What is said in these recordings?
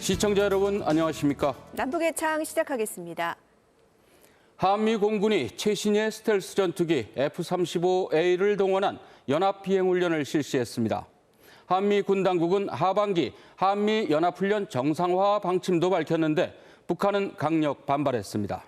시청자 여러분 안녕하십니까? 남북의 창 시작하겠습니다. 한미 공군이 최신의 스텔스 전투기 F-35A를 동원한 연합 비행훈련을 실시했습니다. 한미 군 당국은 하반기 한미 연합훈련 정상화 방침도 밝혔는데 북한은 강력 반발했습니다.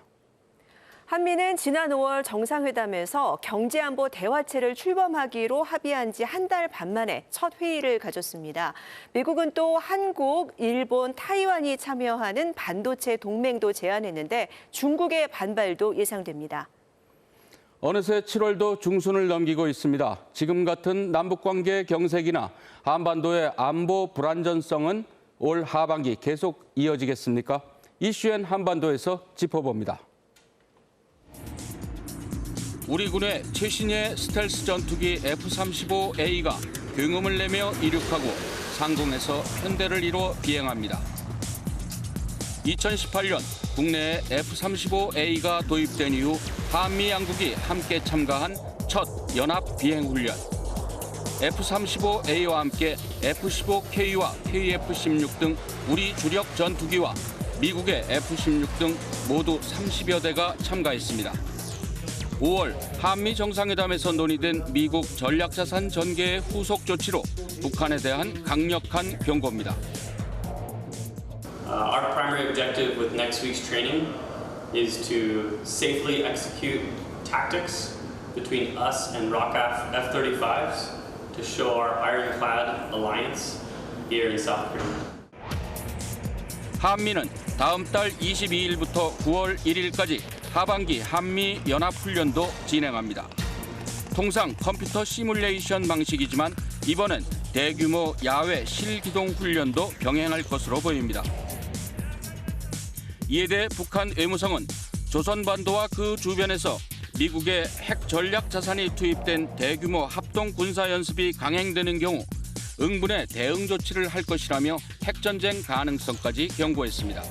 한미는 지난 5월 정상회담에서 경제안보 대화체를 출범하기로 합의한 지 한 달 반 만에 첫 회의를 가졌습니다. 미국은 또 한국, 일본, 타이완이 참여하는 반도체 동맹도 제안했는데 중국의 반발도 예상됩니다. 어느새 7월도 중순을 넘기고 있습니다. 지금 같은 남북관계 경색이나 한반도의 안보 불안전성은 올 하반기 계속 이어지겠습니까? 이슈엔 한반도에서 짚어봅니다. 우리 군의 최신의 스텔스 전투기 F-35A가 굉음을 내며 이륙하고 상공에서 편대를 이뤄 비행합니다. 2018년 국내에 F-35A가 도입된 이후 한미 양국이 함께 참가한 첫 연합 비행훈련. F-35A와 함께 F-15K와 KF-16 등 우리 주력 전투기와 미국의 F-16 등 모두 30여 대가 참가했습니다. 5월 한미 정상회담에서 논의된 미국 전략자산 전개의 후속 조치로 북한에 대한 강력한 경고입니다. Our primary objective with next week's training is to safely execute tactics between us and ROK F-35s to show our ironclad alliance here in South Korea. 한미는 다음 달 22일부터 9월 1일까지 하반기 한미 연합훈련도 진행합니다. 통상 컴퓨터 시뮬레이션 방식이지만 이번엔 대규모 야외 실기동 훈련도 병행할 것으로 보입니다. 이에 대해 북한 외무성은 조선반도와 그 주변에서 미국의 핵 전략 자산이 투입된 대규모 합동 군사 연습이 강행되는 경우 응분의 대응 조치를 할 것이라며 핵전쟁 가능성까지 경고했습니다.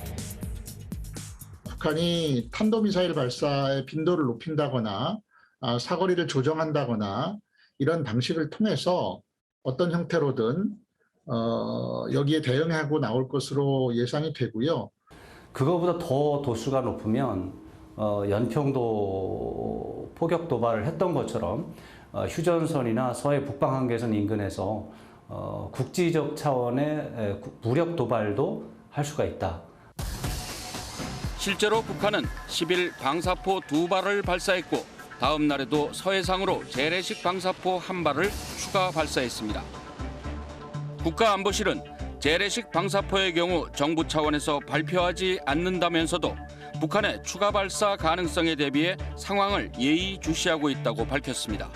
북한이 탄도미사일 발사의 빈도를 높인다거나 사거리를 조정한다거나 이런 방식을 통해서 어떤 형태로든 여기에 대응하고 나올 것으로 예상이 되고요. 그거보다 더 도수가 높으면 연평도 포격 도발을 했던 것처럼 휴전선이나 서해 북방 한계선 인근에서 국지적 차원의 무력 도발도 할 수가 있다. 실제로 북한은 10일 방사포 2발을 발사했고 다음 날에도 서해상으로 재래식 방사포 1발을 추가 발사했습니다. 국가안보실은 재래식 방사포의 경우 정부 차원에서 발표하지 않는다면서도 북한의 추가 발사 가능성에 대비해 상황을 예의주시하고 있다고 밝혔습니다.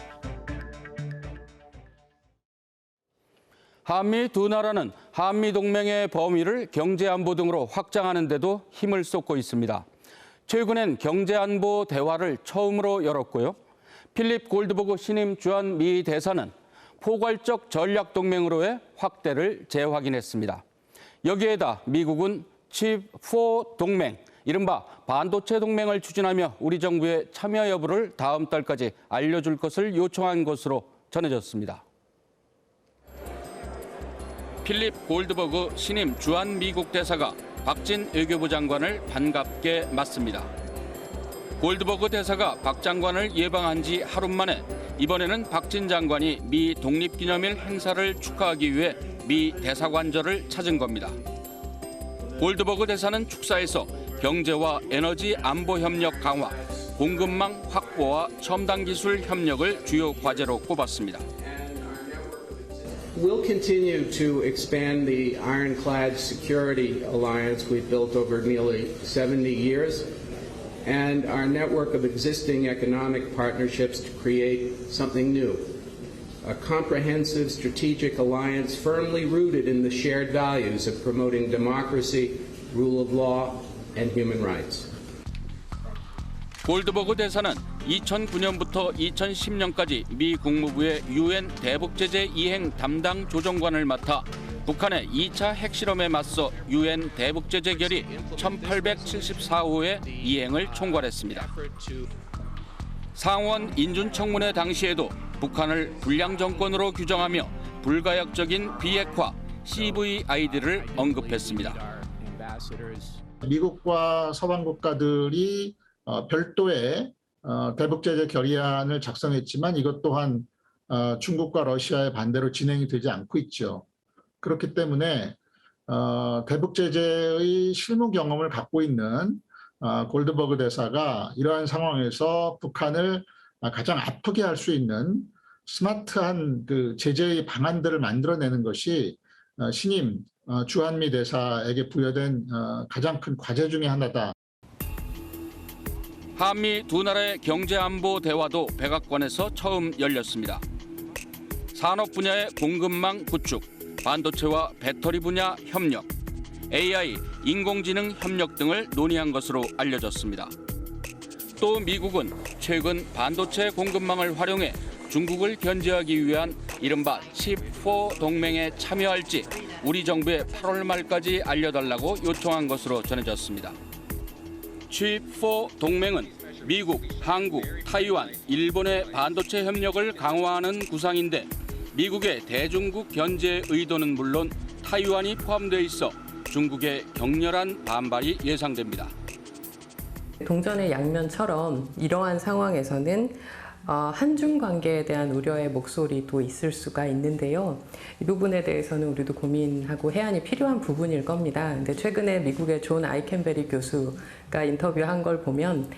한미 두 나라는 한미 동맹의 범위를 경제안보 등으로 확장하는 데도 힘을 쏟고 있습니다. 최근엔 경제안보 대화를 처음으로 열었고요. 필립 골드버그 신임 주한 미 대사는 포괄적 전략동맹으로의 확대를 재확인했습니다. 여기에다 미국은 칩4 동맹, 이른바 반도체 동맹을 추진하며 우리 정부의 참여 여부를 다음 달까지 알려줄 것을 요청한 것으로 전해졌습니다. 필립 골드버그 신임 주한 미국 대사가 박진 외교부 장관을 반갑게 맞습니다. 골드버그 대사가 박 장관을 예방한 지 하루 만에 이번에는 박진 장관이 미 독립기념일 행사를 축하하기 위해 미 대사관저를 찾은 겁니다. 골드버그 대사는 축사에서 경제와 에너지 안보 협력 강화, 공급망 확보와 첨단 기술 협력을 주요 과제로 꼽았습니다. We'll continue to expand the ironclad security alliance we've built over nearly 70 years and our network of existing economic partnerships to create something new, a comprehensive strategic alliance firmly rooted in the shared values of promoting democracy, rule of law, and human rights. 골드버그 대사는 2009년부터 2010년까지 미 국무부의 유엔 대북제재 이행 담당 조정관을 맡아 북한의 2차 핵실험에 맞서 유엔 대북제재 결의 1874호의 이행을 총괄했습니다. 상원 인준청문회 당시에도 북한을 불량 정권으로 규정하며 불가역적인 비핵화 CVID를 언급했습니다. 미국과 서방 국가들이 별도의 대북 제재 결의안을 작성했지만 이것 또한 중국과 러시아의 반대로 진행이 되지 않고 있죠. 그렇기 때문에 대북 제재의 실무 경험을 갖고 있는 골드버그 대사가 이러한 상황에서 북한을 가장 아프게 할 수 있는 스마트한 그 제재의 방안들을 만들어내는 것이 신임 주한미 대사에게 부여된 가장 큰 과제 중에 하나다. 한미 두 나라의 경제안보 대화도 백악관에서 처음 열렸습니다. 산업 분야의 공급망 구축, 반도체와 배터리 분야 협력, AI, 인공지능 협력 등을 논의한 것으로 알려졌습니다. 또 미국은 최근 반도체 공급망을 활용해 중국을 견제하기 위한 이른바 칩4 동맹에 참여할지 우리 정부에 8월 말까지 알려달라고 요청한 것으로 전해졌습니다. 칩4 동맹은 미국, 한국, 타이완, 일본의 반도체 협력을 강화하는 구상인데 미국의 대중국 견제 의도는 물론 타이완이 포함되어 있어 중국의 격렬한 반발이 예상됩니다. 동전의 양면처럼 이러한 상황에서는 한중 관계에 대한 우려의 목소리도 있을 수가 있는데요. 이 부분에 대해서는 우리도 고민하고 해안이 필요한 부분일 겁니다. 근데 최근에 미국의 존 아이켄베리 교수가 인터뷰한 걸 보면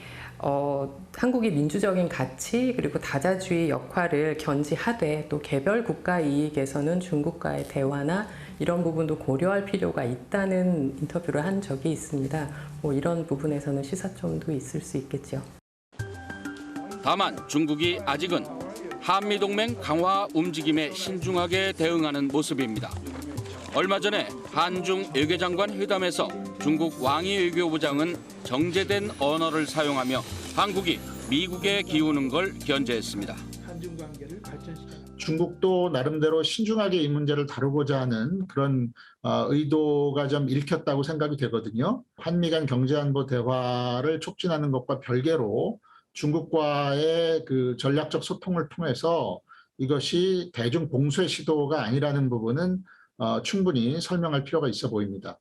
한국이 민주적인 가치 그리고 다자주의 역할을 견지하되 또 개별 국가 이익에서는 중국과의 대화나 이런 부분도 고려할 필요가 있다는 인터뷰를 한 적이 있습니다. 이런 부분에서는 시사점도 있을 수 있겠죠. 다만 중국이 아직은 한미동맹 강화 움직임에 신중하게 대응하는 모습입니다. 얼마 전에 한중 외교장관 회담에서 중국 왕이 외교부장은 정제된 언어를 사용하며 한국이 미국에 기우는 걸 견제했습니다. 중국도 나름대로 신중하게 이 문제를 다루고자 하는 그런 의도가 좀 읽혔다고 생각이 되거든요. 한미 간 경제안보 대화를 촉진하는 것과 별개로 중국과의 그 전략적 소통을 통해서 이것이 대중 봉쇄 시도가 아니라는 부분은 충분히 설명할 필요가 있어 보입니다.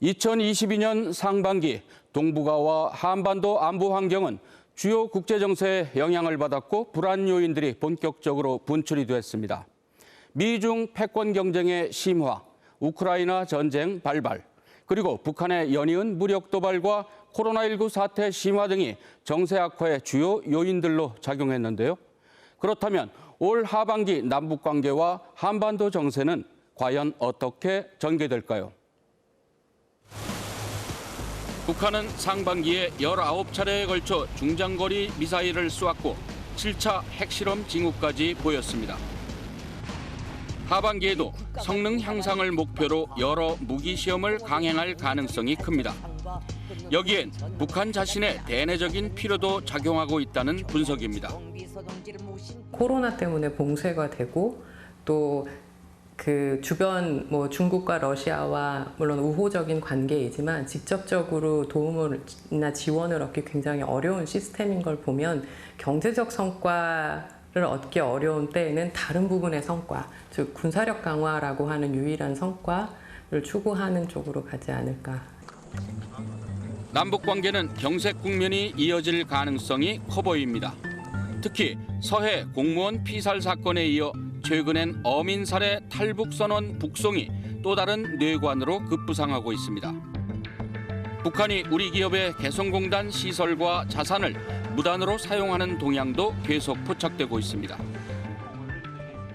2022년 상반기 동북아와 한반도 안보 환경은 주요 국제 정세에 영향을 받았고 불안 요인들이 본격적으로 분출이 됐습니다. 미중 패권 경쟁의 심화, 우크라이나 전쟁 발발, 그리고 북한의 연이은 무력 도발과 코로나19 사태 심화 등이 정세 악화의 주요 요인들로 작용했는데요. 그렇다면 올 하반기 남북 관계와 한반도 정세는 과연 어떻게 전개될까요? 북한은 상반기에 19차례에 걸쳐 중장거리 미사일을 쏘았고 7차 핵실험 징후까지 보였습니다. 하반기에도 성능 향상을 목표로 여러 무기 시험을 강행할 가능성이 큽니다. 여기엔 북한 자신의 대내적인 필요도 작용하고 있다는 분석입니다. 코로나 때문에 봉쇄가 되고 또 그 주변 중국과 러시아와 물론 우호적인 관계이지만 직접적으로 도움이나 지원을 얻기 굉장히 어려운 시스템인 걸 보면 경제적 성과를 얻기 어려운 때에는 다른 부분의 성과, 즉 군사력 강화라고 하는 유일한 성과를 추구하는 쪽으로 가지 않을까. 남북 관계는 경색 국면이 이어질 가능성이 커 보입니다. 특히 서해 공무원 피살 사건에 이어 최근엔 어민 살해 탈북 선언 북송이 또 다른 뇌관으로 급부상하고 있습니다. 북한이 우리 기업의 개성공단 시설과 자산을 무단으로 사용하는 동향도 계속 포착되고 있습니다.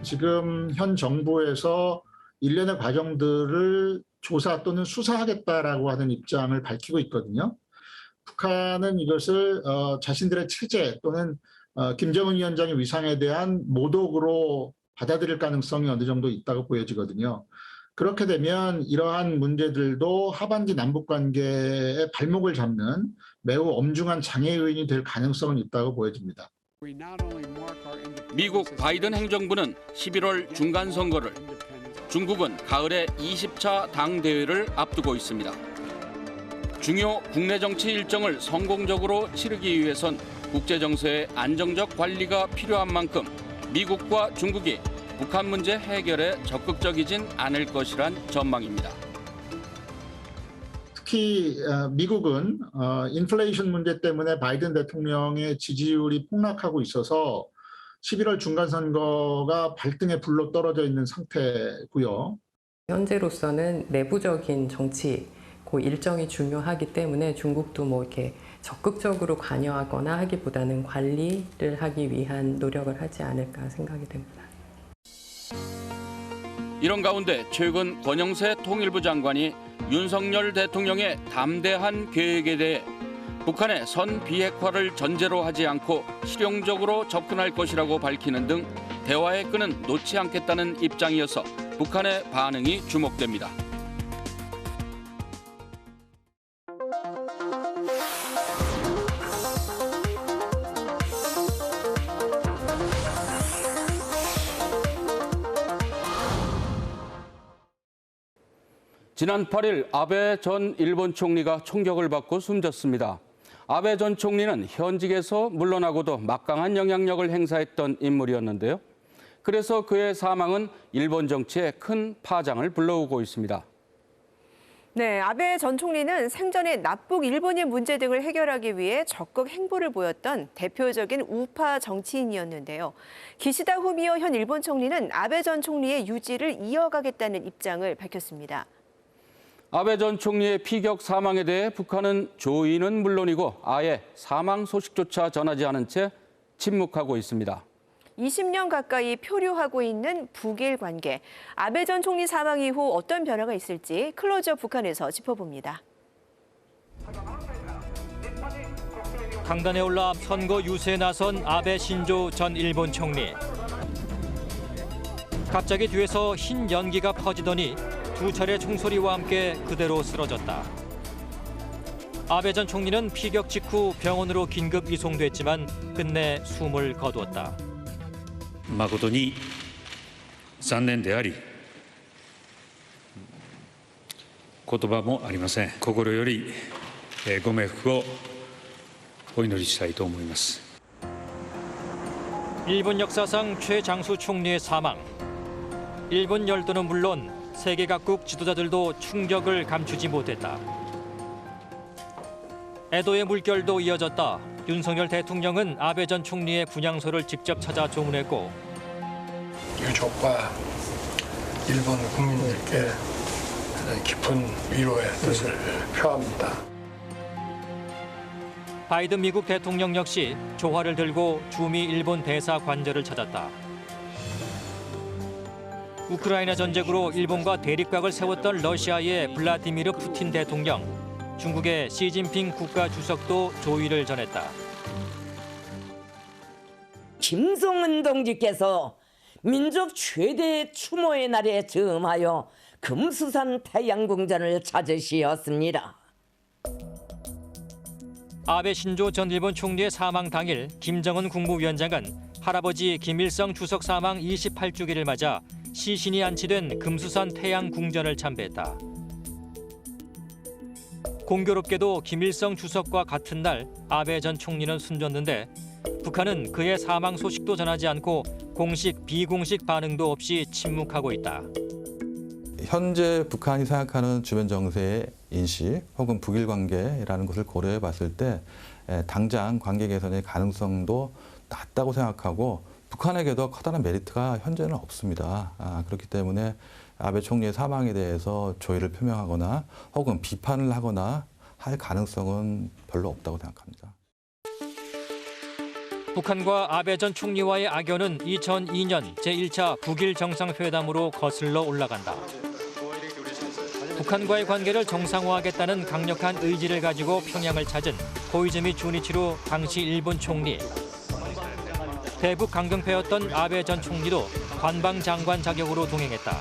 지금 현 정부에서 일련의 과정들을 조사 또는 수사하겠다라고 하는 입장을 밝히고 있거든요. 북한은 이것을 자신들의 체제 또는 김정은 위원장의 위상에 대한 모독으로 받아들일 가능성이 어느 정도 있다고 보여지거든요. 그렇게 되면 이러한 문제들도 하반기 남북관계의 발목을 잡는 매우 엄중한 장애 요인이 될 가능성은 있다고 보여집니다. 미국 바이든 행정부는 11월 중간선거를, 중국은 가을에 20차 당대회를 앞두고 있습니다. 중요 국내 정치 일정을 성공적으로 치르기 위해선 국제정세의 안정적 관리가 필요한 만큼 미국과 중국이 북한 문제 해결에 적극적이진 않을 것이란 전망입니다. 특히 미국은 인플레이션 문제 때문에 바이든 대통령의 지지율이 폭락하고 있어서 11월 중간선거가 발등에 불로 떨어져 있는 상태고요. 현재로서는 내부적인 정치 그 일정이 중요하기 때문에 중국도 뭐 이렇게 적극적으로 관여하거나 하기보다는 관리를 하기 위한 노력을 하지 않을까 생각이 됩니다. 이런 가운데 최근 권영세 통일부 장관이 윤석열 대통령의 담대한 계획에 대해 북한의 선 비핵화를 전제로 하지 않고 실용적으로 접근할 것이라고 밝히는 등 대화의 끈은 놓지 않겠다는 입장이어서 북한의 반응이 주목됩니다. 지난 8일 아베 전 일본 총리가 총격을 받고 숨졌습니다. 아베 전 총리는 현직에서 물러나고도 막강한 영향력을 행사했던 인물이었는데요. 그래서 그의 사망은 일본 정치에 큰 파장을 불러오고 있습니다. 네, 아베 전 총리는 생전에 납북 일본인 문제 등을 해결하기 위해 적극 행보를 보였던 대표적인 우파 정치인이었는데요. 기시다 후미오 현 일본 총리는 아베 전 총리의 유지를 이어가겠다는 입장을 밝혔습니다. 아베 전 총리의 피격 사망에 대해 북한은 조의는 물론이고 아예 사망 소식조차 전하지 않은 채 침묵하고 있습니다. 20년 가까이 표류하고 있는 북일 관계. 아베 전 총리 사망 이후 어떤 변화가 있을지 클로즈업 북한에서 짚어봅니다. 강단에 올라 선거 유세에 나선 아베 신조 전 일본 총리. 갑자기 뒤에서 흰 연기가 퍼지더니 두 차례 총소리와 함께 그대로 쓰러졌다. 아베 전 총리는 피격 직후 병원으로 긴급 이송됐지만 끝내 숨을 거두었다. 誠に残念であり、言葉もありません。心よりご冥福をお祈りしたいと思います。 일본 역사상 최장수 총리의 사망. 일본 열도는 물론 세계 각국 지도자들도 충격을 감추지 못했다. 애도의 물결도 이어졌다. 윤석열 대통령은 아베 전 총리의 분향소를 직접 찾아 조문했고 유족과 일본 국민들께 깊은 위로의 뜻을 표합니다. 바이든 미국 대통령 역시 조화를 들고 주미 일본 대사 관저를 찾았다. 우크라이나 전쟁으로 일본과 대립각을 세웠던 러시아의 블라디미르 푸틴 대통령, 중국의 시진핑 국가주석도 조의를 전했다. 김성은 동지께서 민족 최대 추모의 날에 즈음하여 금수산 태양궁전을 찾으시었습니다. 아베 신조 전 일본 총리의 사망 당일 김정은 국무위원장은 할아버지 김일성 주석 사망 28주기를 맞아 시신이 안치된 금수산 태양궁전을 참배했다. 공교롭게도 김일성 주석과 같은 날 아베 전 총리는 숨졌는데 북한은 그의 사망 소식도 전하지 않고 공식, 비공식 반응도 없이 침묵하고 있다. 현재 북한이 생각하는 주변 정세의 인식 혹은 북일 관계라는 것을 고려해 봤을 때 당장 관계 개선의 가능성도 낮다고 생각하고 북한에게도 커다란 메리트가 현재는 없습니다. 그렇기 때문에 아베 총리의 사망에 대해서 조의를 표명하거나 혹은 비판을 하거나 할 가능성은 별로 없다고 생각합니다. 북한과 아베 전 총리와의 악연은 2002년 제1차 북일 정상회담으로 거슬러 올라간다. 북한과의 관계를 정상화하겠다는 강력한 의지를 가지고 평양을 찾은 고이즈미 주니치로 당시 일본 총리. 대북 강경패였던 아베 전 총리도 관방장관 자격으로 동행했다.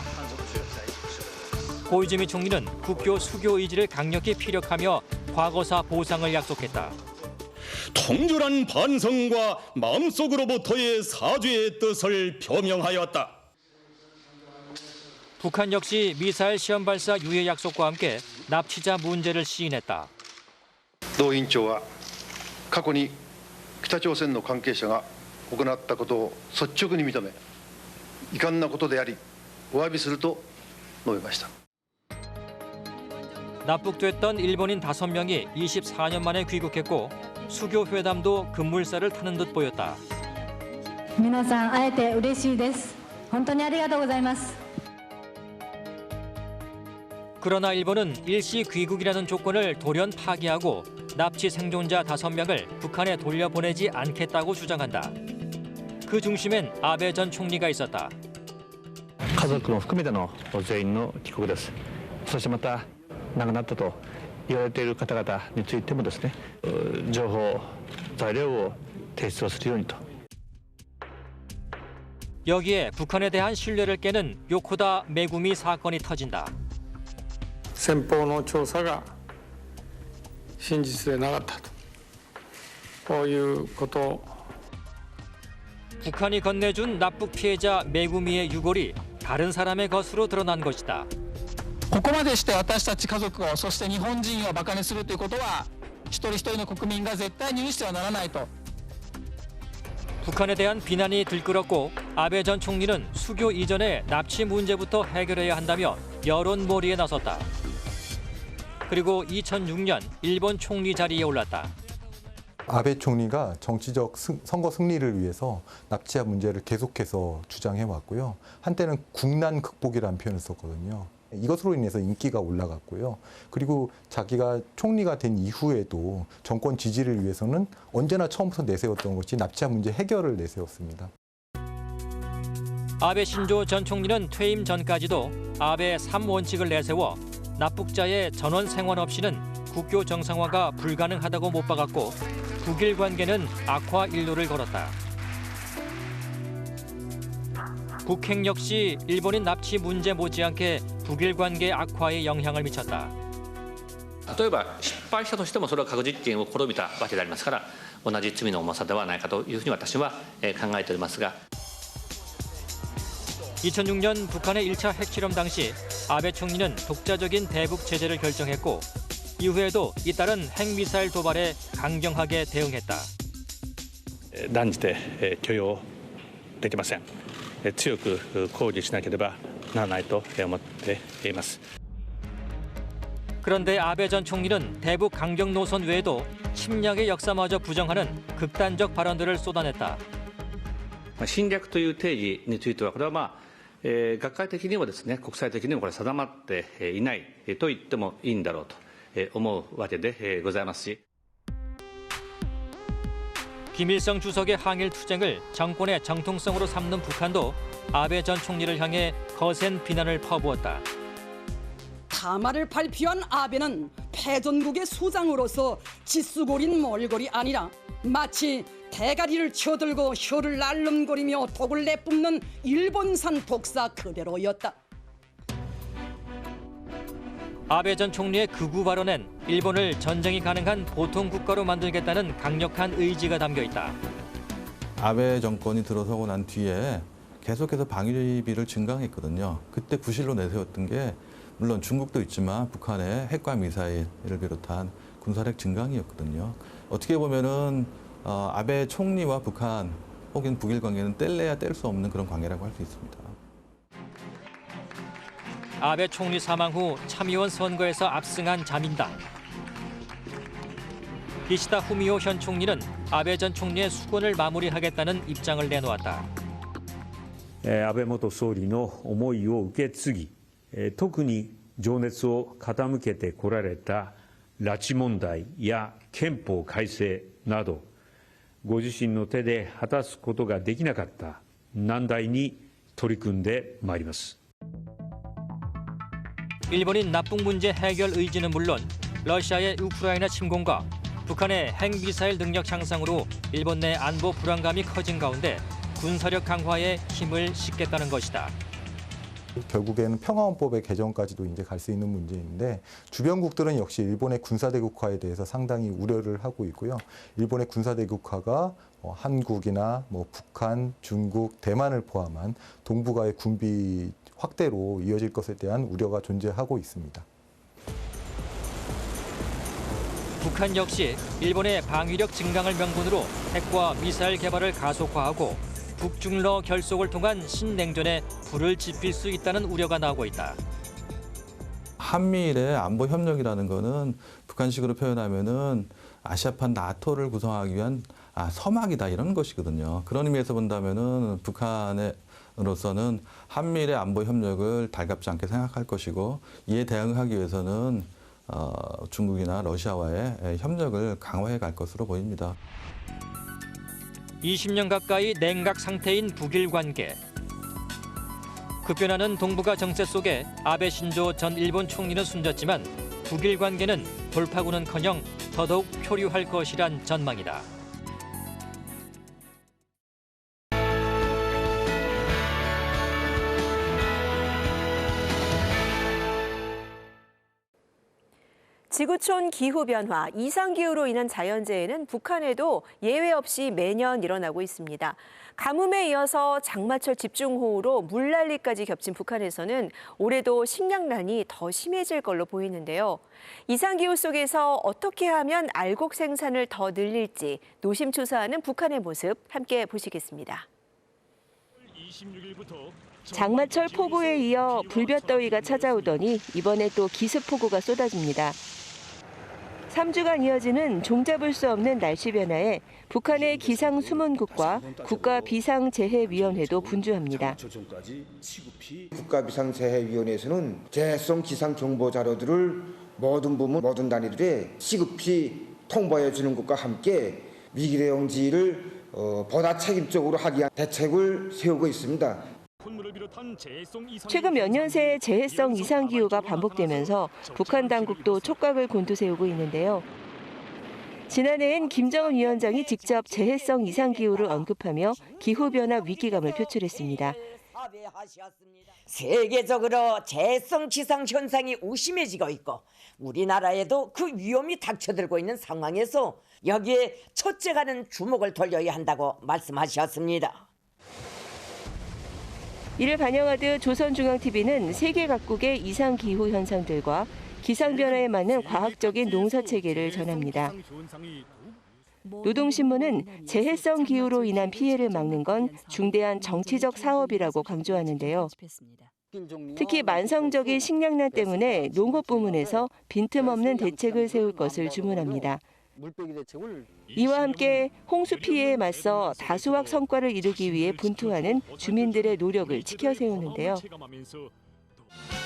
고이즈미 총리는 국교 수교 의지를 강력히 피력하며 과거사 보상을 약속했다. 통절한 반성과 마음속으로부터의 사죄의 뜻을 표명하였다. 북한 역시 미사일 시험 발사 유예 약속과 함께 납치자 문제를 시인했다. 同委員長は過去に北朝鮮の関係者が行ったことを率直に認め、遺憾なことでありお詫びすると述べました。 납북됐던 일본인 5명이 24년 만에 귀국했고 수교 회담도 급물살을 타는 듯 보였다. 皆さん会えて嬉しいです。本当にありがとうございます。 그러나 일본은 일시 귀국이라는 조건을 돌연 파기하고 납치 생존자 5명을 북한에 돌려보내지 않겠다고 주장한다. 그 중심엔 아베 전 총리가 있었다. 家族も含めての全員の帰国です。そしてまた亡くなったと言われている方々についてもですね、情報材料を提出をするようにと。 여기에 북한에 대한 신뢰를 깨는 요코다 메구미 사건이 터진다. 先方の調査が真実でなかったと、こういうことを 북한이 건네준 납북 피해자 메구미의 유골이 다른 사람의 것으로 드러난 것이다. ここまでして私たち家族を、そして日本人をバカにするということは、一人一人の国民が絶対に許してはならないと。 북한에 대한 비난이 들끓었고 아베 전 총리는 수교 이전에 납치 문제부터 해결해야 한다며 여론몰이에 나섰다. 그리고 2006년 일본 총리 자리에 올랐다. 아베 총리가 정치적 선거 승리를 위해서 납치아 문제를 계속해서 주장해 왔고요. 한때는 국난 극복이라는 표현을 썼거든요. 이것으로 인해서 인기가 올라갔고요. 그리고 자기가 총리가 된 이후에도 정권 지지를 위해서는 언제나 처음부터 내세웠던 것이 납치아 문제 해결을 내세웠습니다. 아베 신조 전 총리는 퇴임 전까지도 아베 3원칙을 내세워 납북자의 전원 생원 없이는 국교 정상화가 불가능하다고 못 박았고 북일 관계는 악화 일로를 걸었다. 북핵 역시 일본인 납치 문제 못지않게 북일 관계 악화에 영향을 미쳤다. 例えば失敗したとしてもそれは核実験を試みたわけでありますから同じ罪の重さではないかというふうに私は考えておりますが 2006년 북한의 1차 핵실험 당시 아베 총리는 독자적인 대북 제재를 결정했고 이후에도 잇따른 핵미사일 도발에 강경하게 대응했다. 断じて許容できません。強く抗議しなければならないと思っています。 그런데 아베 전 총리는 대북 강경 노선 외에도 침략의 역사마저 부정하는 극단적 발언들을 쏟아냈다. 侵略という定義についてはこれは学会的にもですね国際的にもこれ定まっていないと言ってもいいんだろうと思うわけでございますし 김일성 주석의 항일 투쟁을 정권의 정통성으로 삼는 북한도 아베 전 총리를 향해 거센 비난을 퍼부었다. 담화를 발표한 아베는 패전국의 수장으로서 짓수고린 몰골이 아니라 마치 대가리를 쳐들고 혀를 날름거리며 독을 내뿜는 일본산 독사 그대로였다. 아베 전 총리의 극우 발언엔 일본을 전쟁이 가능한 보통 국가로 만들겠다는 강력한 의지가 담겨 있다. 아베 정권이 들어서고 난 뒤에 계속해서 방위비를 증강했거든요. 그때 부실로 내세웠던 게 물론 중국도 있지만 북한의 핵과 미사일을 비롯한 군사력 증강이었거든요. 어떻게 보면은 아베 총리와 북한 혹은 북일 관계는 뗄래야 뗄 수 없는 그런 관계라고 할 수 있습니다. 아베 총리 사망 후 참의원 선거에서 압승한 자민당. 기시다 후미오 현 총리는 아베 전 총리의 수건을 마무리하겠다는 입장을 내놓았다. 安倍元総理の思いを受け継ぎ、特に情熱を傾けてこられた拉致問題や憲法改正など、ご自身の手で果たすことができなかった難題に取り組んでまいります。 일본인 납북 문제 해결 의지는 물론 러시아의 우크라이나 침공과 북한의 핵미사일 능력 향상으로 일본 내 안보 불안감이 커진 가운데 군사력 강화에 힘을 싣겠다는 것이다. 결국에는 평화헌법의 개정까지도 이제 갈 수 있는 문제인데 주변국들은 역시 일본의 군사대국화에 대해서 상당히 우려를 하고 있고요. 일본의 군사대국화가 한국이나 북한, 중국, 대만을 포함한 동북아의 군비 확대로 이어질 것에 대한 우려가 존재하고 있습니다. 북한 역시 일본의 방위력 증강을 명분으로 핵과 미사일 개발을 가속화하고 북중러 결속을 통한 신냉전에 불을 지필 수 있다는 우려가 나오고 있다. 한미일의 안보 협력이라는 거는 북한식으로 표현하면은 아시아판 나토를 구성하기 위한 서막이다 이런 것이거든요. 그런 의미에서 본다면은 북한으로서는 한미일의 안보 협력을 달갑지 않게 생각할 것이고 이에 대응하기 위해서는 중국이나 러시아와의 협력을 강화해 갈 것으로 보입니다. 20년 가까이 냉각 상태인 북일 관계. 급변하는 동북아 정세 속에 아베 신조 전 일본 총리는 숨졌지만 북일 관계는 돌파구는커녕 더더욱 표류할 것이란 전망이다. 지구촌 기후변화, 이상기후로 인한 자연재해는 북한에도 예외 없이 매년 일어나고 있습니다. 가뭄에 이어서 장마철 집중호우로 물난리까지 겹친 북한에서는 올해도 식량난이 더 심해질 걸로 보이는데요. 이상기후 속에서 어떻게 하면 알곡 생산을 더 늘릴지 노심초사하는 북한의 모습 함께 보시겠습니다. 장마철 폭우에 이어 불볕더위가 찾아오더니 이번에 또 기습폭우가 쏟아집니다. 3주간 이어지는 종잡을 수 없는 날씨 변화에 북한의 기상수문국과 국가비상재해위원회도 분주합니다. 국가비상재해위원회에서는 재해성 기상 정보 자료들을 모든 부문, 모든 단위들에 시급히 통보해 주는 것과 함께 위기 대응지를 보다 책임적으로 하기 위한 대책을 세우고 있습니다. 최근 몇 년 새 재해성 이상기후가 반복되면서 북한 당국도 촉각을 곤두세우고 있는데요. 지난해엔 김정은 위원장이 직접 재해성 이상기후를 언급하며 기후변화 위기감을 표출했습니다. 세계적으로 재해성 기상 현상이 우심해지고 있고 우리나라에도 그 위험이 닥쳐들고 있는 상황에서 여기에 첫째가는 주목을 돌려야 한다고 말씀하셨습니다. 이를 반영하듯 조선중앙TV는 세계 각국의 이상기후 현상들과 기상변화에 맞는 과학적인 농사체계를 전합니다. 노동신문은 재해성 기후로 인한 피해를 막는 건 중대한 정치적 사업이라고 강조하는데요. 특히 만성적인 식량난 때문에 농업 부문에서 빈틈없는 대책을 세울 것을 주문합니다. 이와 함께 홍수 피해에 맞서 다수학 성과를 이루기 위해 분투하는 주민들의 노력을 치켜세우는데요.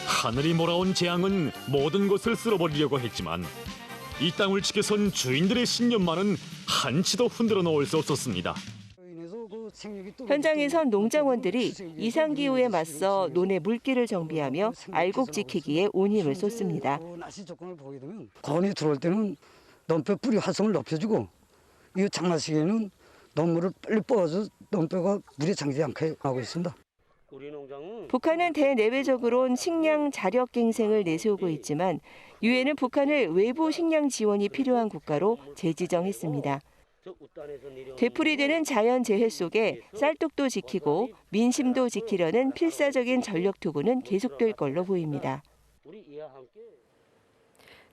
하늘이 몰아온 재앙은 모든 것을 쓸어버리려고 했지만 이 땅을 지켜선 주인들의 신념만은 한치도 흔들어 놓을 수 없었습니다. 현장에선 농장원들이 이상기후에 맞서 논의 물기를 정비하며 알곡 지키기에 온 힘을 쏟습니다. 건이 들어올 때는 넘벼 뿌리 활성을 높여주고 이 장마 시기에는 넘물을 빨리 뽑아서 넘벼가 물에 잠기지 않게 하고 있습니다. 북한은 대내외적으로는 식량 자력 갱생을 내세우고 있지만 유엔은 북한을 외부 식량 지원이 필요한 국가로 재지정했습니다. 되풀이되는 자연재해 속에 쌀떡도 지키고 민심도 지키려는 필사적인 전력 투구는 계속될 걸로 보입니다.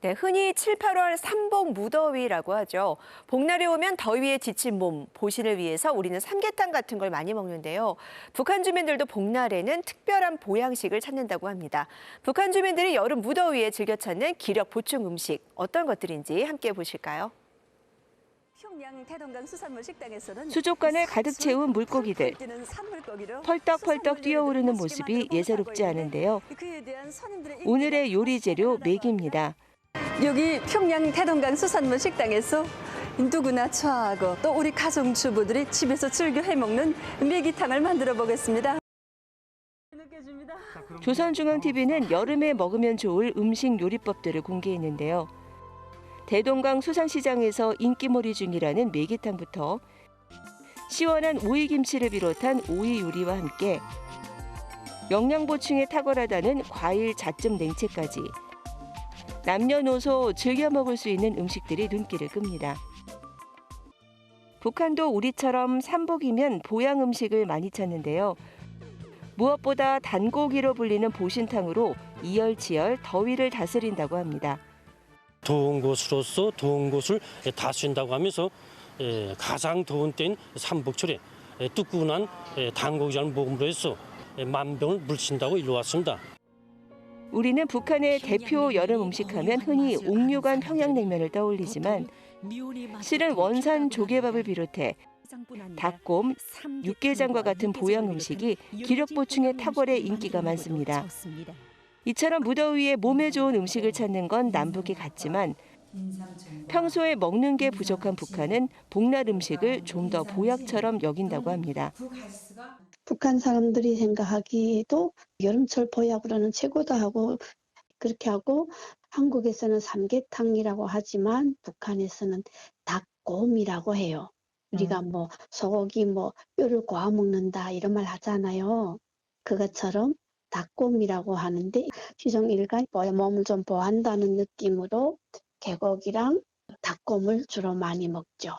네, 흔히 7, 8월 삼복 무더위라고 하죠. 복날이 오면 더위에 지친 몸 보신을 위해서 우리는 삼계탕 같은 걸 많이 먹는데요. 북한 주민들도 복날에는 특별한 보양식을 찾는다고 합니다. 북한 주민들이 여름 무더위에 즐겨 찾는 기력 보충 음식 어떤 것들인지 함께 보실까요? 수족관을 가득 채운 물고기들. 펄떡펄떡 뛰어오르는 모습이 예사롭지 않은데요. 오늘의 요리 재료 메기입니다. 여기 평양 태동강 수산물 식당에서 누구나 좋아하고 또 우리 가정주부들이 집에서 즐겨 해먹는 메기탕을 만들어 보겠습니다. 조선중앙TV는 여름에 먹으면 좋을 음식 요리법들을 공개했는데요. 대동강 수산시장에서 인기몰이 중이라는 메기탕부터 시원한 오이김치를 비롯한 오이 요리와 함께 영양 보충에 탁월하다는 과일 잣즙 냉채까지 남녀노소 즐겨 먹을 수 있는 음식들이 눈길을 끕니다. 북한도 우리처럼 삼복이면 보양 음식을 많이 찾는데요. 무엇보다 단고기로 불리는 보신탕으로 이열치열 더위를 다스린다고 합니다. 더운 곳으로서 더운 곳을 다스린다고 하면서 가장 더운 때인 삼복철에 뜨끈한 단고기를 먹음으로 해서 만병을 물리친다고 일러왔습니다. 우리는 북한의 대표 여름 음식하면 흔히 옥류관 평양냉면을 떠올리지만 실은 원산 조개밥을 비롯해 닭곰, 육개장과 같은 보양 음식이 기력 보충에 탁월해 인기가 많습니다. 이처럼 무더위에 몸에 좋은 음식을 찾는 건 남북이 같지만 평소에 먹는 게 부족한 북한은 복날 음식을 좀 더 보약처럼 여긴다고 합니다. 북한 사람들이 생각하기에도 여름철 보약으로는 최고다 하고 그렇게 하고 한국에서는 삼계탕이라고 하지만 북한에서는 닭곰이라고 해요. 우리가 뭐 소고기 뼈를 구워 먹는다 이런 말 하잖아요. 그것처럼 닭곰이라고 하는데 시종 일간 몸을 좀 보한다는 느낌으로 개고기랑 닭곰을 주로 많이 먹죠.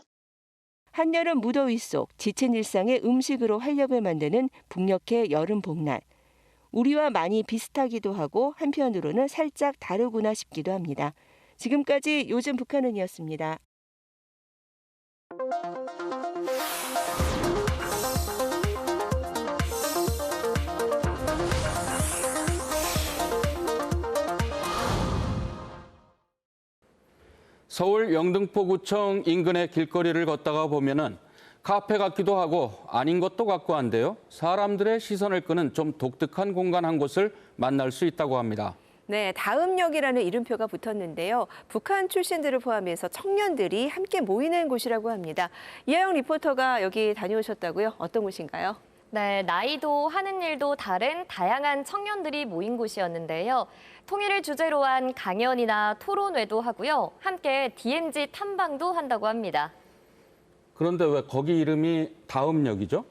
한여름 무더위 속 지친 일상의 음식으로 활력을 만드는 북녘의 여름 복날. 우리와 많이 비슷하기도 하고 한편으로는 살짝 다르구나 싶기도 합니다. 지금까지 요즘 북한은이었습니다. 서울 영등포구청 인근의 길거리를 걷다가 보면은 카페 같기도 하고 아닌 것도 같고 한데요. 사람들의 시선을 끄는 좀 독특한 공간 한 곳을 만날 수 있다고 합니다. 네, 다음역이라는 이름표가 붙었는데요. 북한 출신들을 포함해서 청년들이 함께 모이는 곳이라고 합니다. 이하영 리포터가 여기 다녀오셨다고요? 어떤 곳인가요? 네, 나이도 하는 일도 다른 다양한 청년들이 모인 곳이었는데요. 통일을 주제로 한 강연이나 토론회도 하고요. 함께 DMZ 탐방도 한다고 합니다. 그런데 왜 거기 이름이 다음역이죠?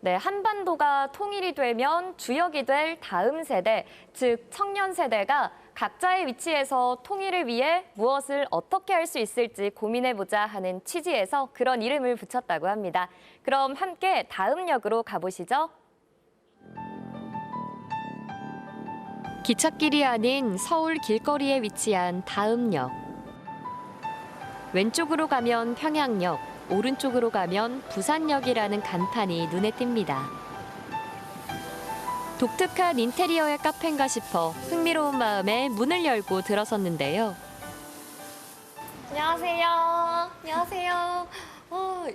네, 한반도가 통일이 되면 주역이 될 다음 세대, 즉 청년 세대가 각자의 위치에서 통일을 위해 무엇을 어떻게 할 수 있을지 고민해보자 하는 취지에서 그런 이름을 붙였다고 합니다. 그럼 함께 다음역으로 가보시죠. 기찻길이 아닌 서울 길거리에 위치한 다음역. 왼쪽으로 가면 평양역, 오른쪽으로 가면 부산역이라는 간판이 눈에 띕니다. 독특한 인테리어의 카페인가 싶어 흥미로운 마음에 문을 열고 들어섰는데요. 안녕하세요. 안녕하세요.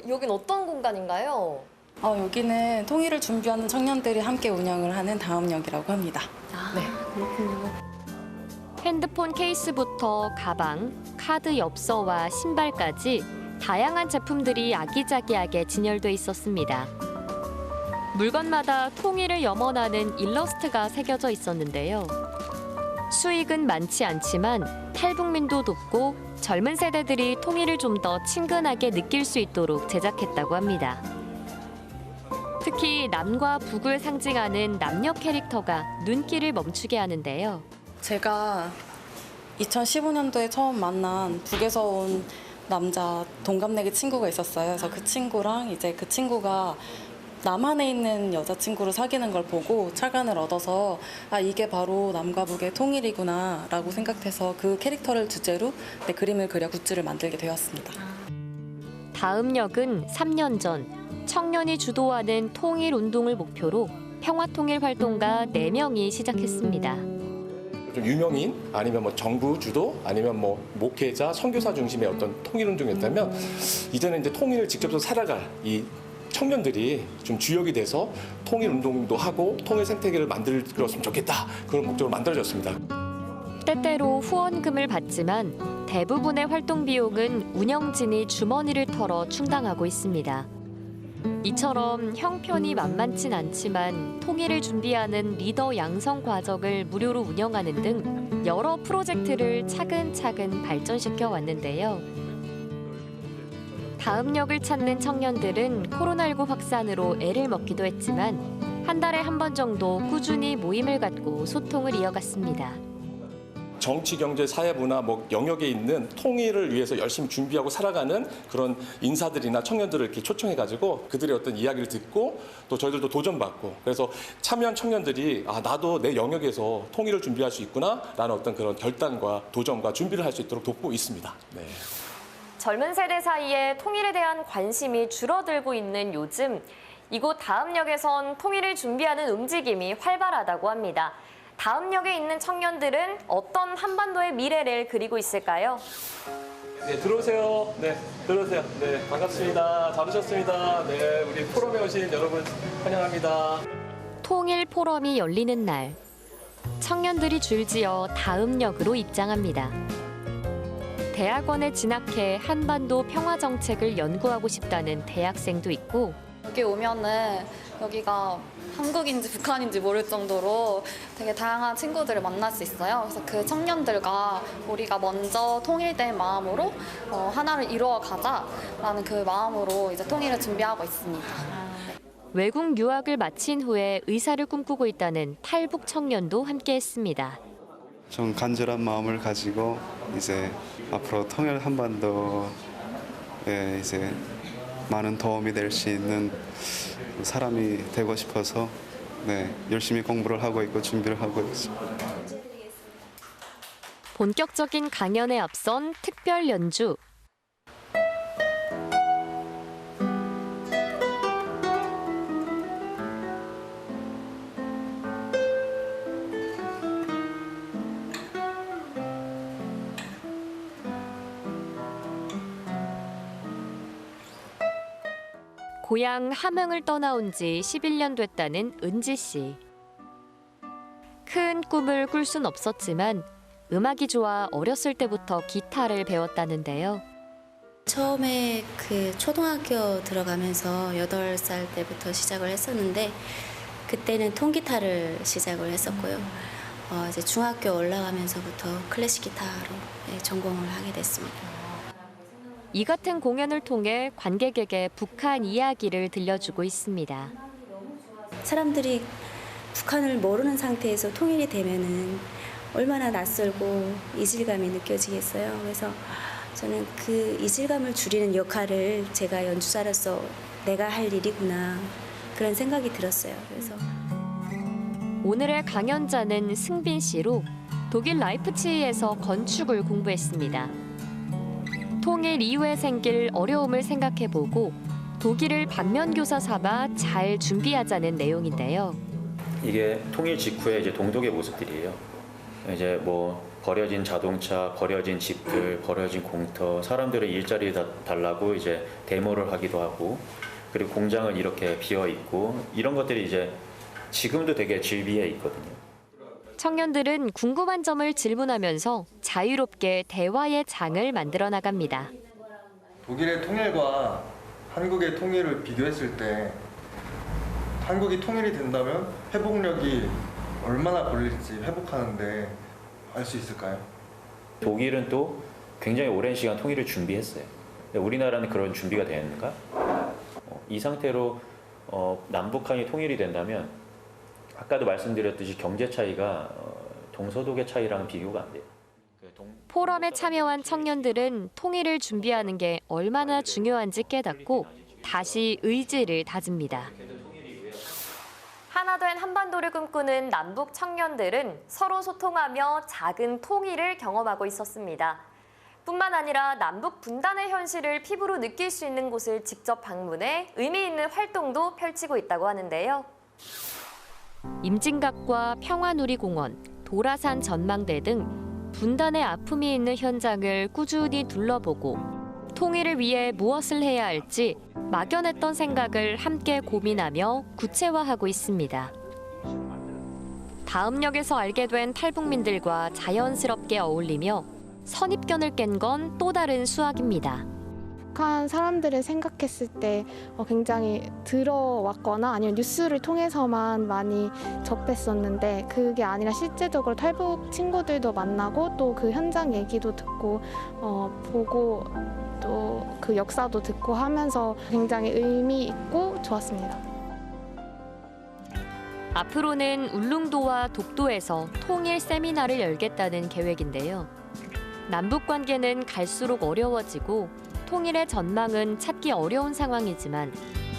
여긴 어떤 공간인가요? 여기는 통일을 준비하는 청년들이 함께 운영을 하는 다음역이라고 합니다. 네. 그렇군요. 핸드폰 케이스부터 가방, 카드 엽서와 신발까지 다양한 제품들이 아기자기하게 진열돼 있었습니다. 물건마다 통일을 염원하는 일러스트가 새겨져 있었는데요. 수익은 많지 않지만 탈북민도 돕고 젊은 세대들이 통일을 좀 더 친근하게 느낄 수 있도록 제작했다고 합니다. 특히 남과 북을 상징하는 남녀 캐릭터가 눈길을 멈추게 하는데요. 제가 2015년도에 처음 만난 북에서 온 남자 동갑내기 친구가 있었어요. 그래서 그 친구랑 이제 그 친구가 남한에 있는 여자친구를 사귀는 걸 보고 철간을 얻어서 이게 바로 남과 북의 통일이구나 라고 생각해서 그 캐릭터를 주제로 그림을 그려 굿즈를 만들게 되었습니다. 다음역은 3년 전 청년이 주도하는 통일운동을 목표로 평화통일 활동가 4명이 시작했습니다. 좀 유명인 아니면 뭐 정부 주도 아니면 뭐 목회자, 선교사 중심의 어떤 통일 운동이었다면 이제는 이제 통일을 직접 살아갈 이 청년들이 좀 주역이 돼서 통일 운동도 하고 통일 생태계를 만들었으면 좋겠다 그런 목적으로 만들어졌습니다. 때때로 후원금을 받지만 대부분의 활동 비용은 운영진이 주머니를 털어 충당하고 있습니다. 이처럼 형편이 만만치 않지만 통일을 준비하는 리더 양성 과정을 무료로 운영하는 등 여러 프로젝트를 차근차근 발전시켜 왔는데요. 다음역을 찾는 청년들은 코로나19 확산으로 애를 먹기도 했지만 한 달에 한 번 정도 꾸준히 모임을 갖고 소통을 이어갔습니다. 정치, 경제, 사회, 문화 영역에 있는 통일을 위해서 열심히 준비하고 살아가는 그런 인사들이나 청년들을 이렇게 초청해가지고 그들의 어떤 이야기를 듣고 또 저희들도 도전받고 그래서 참여한 청년들이 나도 내 영역에서 통일을 준비할 수 있구나라는 어떤 그런 결단과 도전과 준비를 할 수 있도록 돕고 있습니다. 네. 젊은 세대 사이에 통일에 대한 관심이 줄어들고 있는 요즘 이곳 다음역에선 통일을 준비하는 움직임이 활발하다고 합니다. 다음역에 있는 청년들은 어떤 한반도의 미래를 그리고 있을까요? 네, 들어오세요. 네, 들어오세요. 네, 반갑습니다. 잘 오셨습니다. 네, 우리 포럼에 오신 여러분 환영합니다. 통일 포럼이 열리는 날, 청년들이 줄지어 다음역으로 입장합니다. 대학원에 진학해 한반도 평화 정책을 연구하고 싶다는 대학생도 있고, 여기 오면은 여기가 한국인지 북한인지 모를 정도로 되게 다양한 친구들을 만날 수 있어요. 그래서 그 청년들과 우리가 먼저 통일된 마음으로 하나를 이루어 가자라는 그 마음으로 이제 통일을 준비하고 있습니다. 외국 유학을 마친 후에 의사를 꿈꾸고 있다는 탈북 청년도 함께했습니다. 좀 간절한 마음을 가지고 이제 앞으로 통일 한반도에 이제 많은 도움이 될 수 있는 사람이 되고 싶어서 열심히 공부를 하고 있고 준비를 하고 있습니다. 본격적인 강연에 앞선 특별 연주. 고향 함흥을 떠나온 지 11년 됐다는 은지 씨. 큰 꿈을 꿀 순 없었지만 음악이 좋아 어렸을 때부터 기타를 배웠다는데요. 처음에 그 초등학교 들어가면서 8살 때부터 시작을 했었는데 그때는 통기타를 시작을 했었고요. 이제 중학교 올라가면서부터 클래식 기타로 전공을 하게 됐습니다. 이 같은 공연을 통해 관객에게 북한 이야기를 들려주고 있습니다. 사람들이 북한을 모르는 상태에서 통일이 되면은 얼마나 낯설고 이질감이 느껴지겠어요. 그래서 저는 그 이질감을 줄이는 역할을 제가 연주자로서 내가 할 일이구나 그런 생각이 들었어요. 그래서 오늘의 강연자는 승빈 씨로 독일 라이프치히에서 건축을 공부했습니다. 통일 이후에 생길 어려움을 생각해보고 독일을 반면교사 삼아 잘 준비하자는 내용인데요. 이게 통일 직후에 이제 동독의 모습들이에요. 이제 뭐 버려진 자동차, 버려진 집들, 버려진 공터, 사람들의 일자리 달라고 이제 데모를 하기도 하고, 그리고 공장은 이렇게 비어 있고 이런 것들이 이제 지금도 되게 질비해 있거든요. 청년들은 궁금한 점을 질문하면서 자유롭게 대화의 장을 만들어 나갑니다. 독일의 통일과 한국의 통일을 비교했을 때 한국이 통일이 된다면 회복력이 얼마나 걸릴지 회복하는데 알 수 있을까요? 독일은 또 굉장히 오랜 시간 통일을 준비했어요. 우리나라는 그런 준비가 되는가? 이 상태로 남북한이 통일이 된다면 아까도 말씀드렸듯이 경제 차이가 동서독의 차이랑 비교가 안 돼요. 포럼에 참여한 청년들은 통일을 준비하는 게 얼마나 중요한지 깨닫고 다시 의지를 다집니다. 하나된 한반도를 꿈꾸는 남북 청년들은 서로 소통하며 작은 통일을 경험하고 있었습니다. 뿐만 아니라 남북 분단의 현실을 피부로 느낄 수 있는 곳을 직접 방문해 의미 있는 활동도 펼치고 있다고 하는데요. 임진각과 평화누리공원, 도라산 전망대 등 분단의 아픔이 있는 현장을 꾸준히 둘러보고 통일을 위해 무엇을 해야 할지 막연했던 생각을 함께 고민하며 구체화하고 있습니다. 다음역에서 알게 된 탈북민들과 자연스럽게 어울리며 선입견을 깬 건 또 다른 수학입니다. 북한 사람들을 생각했을 때 굉장히 들어왔거나 아니면 뉴스를 통해서만 많이 접했었는데 그게 아니라 실제적으로 탈북 친구들도 만나고 또 그 현장 얘기도 듣고 보고 또 그 역사도 듣고 하면서 굉장히 의미 있고 좋았습니다. 앞으로는 울릉도와 독도에서 통일 세미나를 열겠다는 계획인데요. 남북 관계는 갈수록 어려워지고 통일의 전망은 찾기 어려운 상황이지만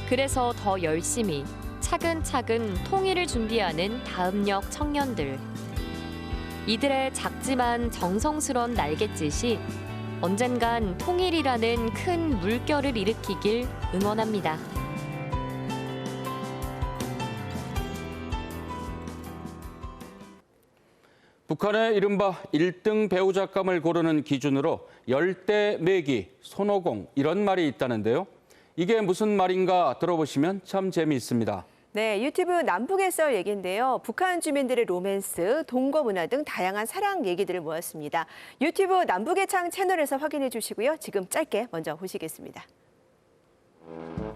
그래서 더 열심히 차근차근 통일을 준비하는 다음역 청년들. 이들의 작지만 정성스런 날갯짓이 언젠간 통일이라는 큰 물결을 일으키길 응원합니다. 북한의 이른바 1등 배우작감을 고르는 기준으로 열대 매기, 손오공 이런 말이 있다는데요. 이게 무슨 말인가 들어보시면 참 재미있습니다. 네, 유튜브 남북의 썰 얘기인데요. 북한 주민들의 로맨스, 동거 문화 등 다양한 사랑 얘기들을 모았습니다. 유튜브 남북의 창 채널에서 확인해 주시고요. 지금 짧게 먼저 보시겠습니다.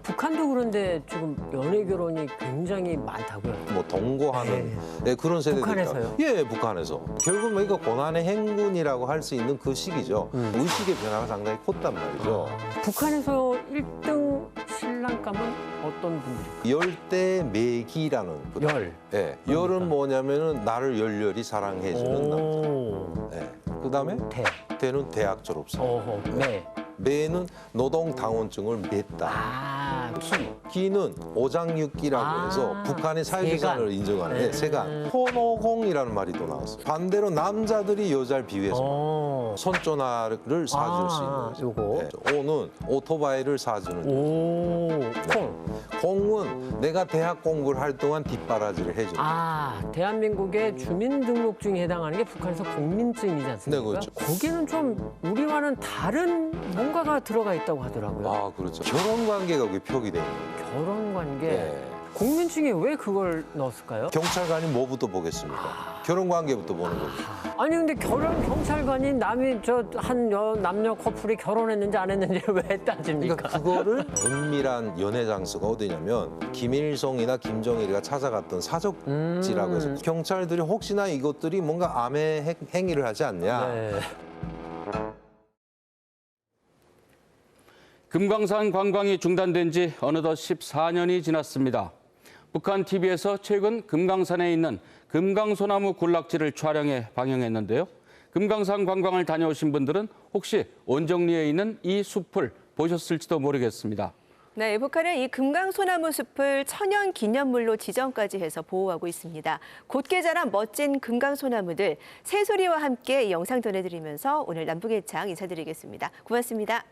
북한도 그런데 지금 연애 결혼이 굉장히 많다고요. 뭐 동거하는 네, 그런 세대들. 북한에서요? 예, 북한에서. 결국은 이거 고난의 행군이라고 할 수 있는 그 시기죠. 의식의 변화가 상당히 컸단 말이죠. 북한에서 1등 신랑감은 어떤 분들이? 열대매기라는. 열. 예, 열은 뭐냐면은 나를 열렬히 사랑해주는 남자. 예. 그다음에 대는 대학 졸업생. 매. 매는 노동당원증을 맸다. 기는 오장육기라고 해서 북한의 사회주산을 인정하는 세간. 손오공이라는 말이 또 나왔어요. 반대로 남자들이 여자를 비유해서 손조나를 사줄 수 있는 거죠. 요거. 네. 오는 오토바이를 사주는 거죠. 공은 내가 대학 공부를 할 동안 뒷바라지를 해주는 거죠. 대한민국의 주민등록증에 해당하는 게 북한에서 국민증이지 않습니까? 네, 그렇죠. 거기는 좀 우리와는 다른 뭔가가 들어가 있다고 하더라고요. 그렇죠. 결혼 관계가 그게 표기되는 거예요. 결혼 관계. 네. 국민증에 왜 그걸 넣었을까요? 경찰관이 뭐부터 보겠습니까? 결혼 관계부터 보는 거죠. 아니 근데 경찰관이 남이 한 남녀 커플이 결혼했는지 안 했는지 왜 따집니까? 그러니까 그거를 은밀한 연애 장소가 어디냐면 김일성이나 김정일이가 찾아갔던 사적지라고 해서 경찰들이 혹시나 이것들이 뭔가 암의 행위를 하지 않냐. 네. 금강산 관광이 중단된 지 어느덧 14년이 지났습니다. 북한 TV에서 최근 금강산에 있는 금강소나무 군락지를 촬영해 방영했는데요. 금강산 관광을 다녀오신 분들은 혹시 온정리에 있는 이 숲을 보셨을지도 모르겠습니다. 네, 북한은 이 금강소나무 숲을 천연 기념물로 지정까지 해서 보호하고 있습니다. 곧게 자란 멋진 금강소나무들, 새소리와 함께 이 영상 전해드리면서 오늘 남북의 창 인사드리겠습니다. 고맙습니다.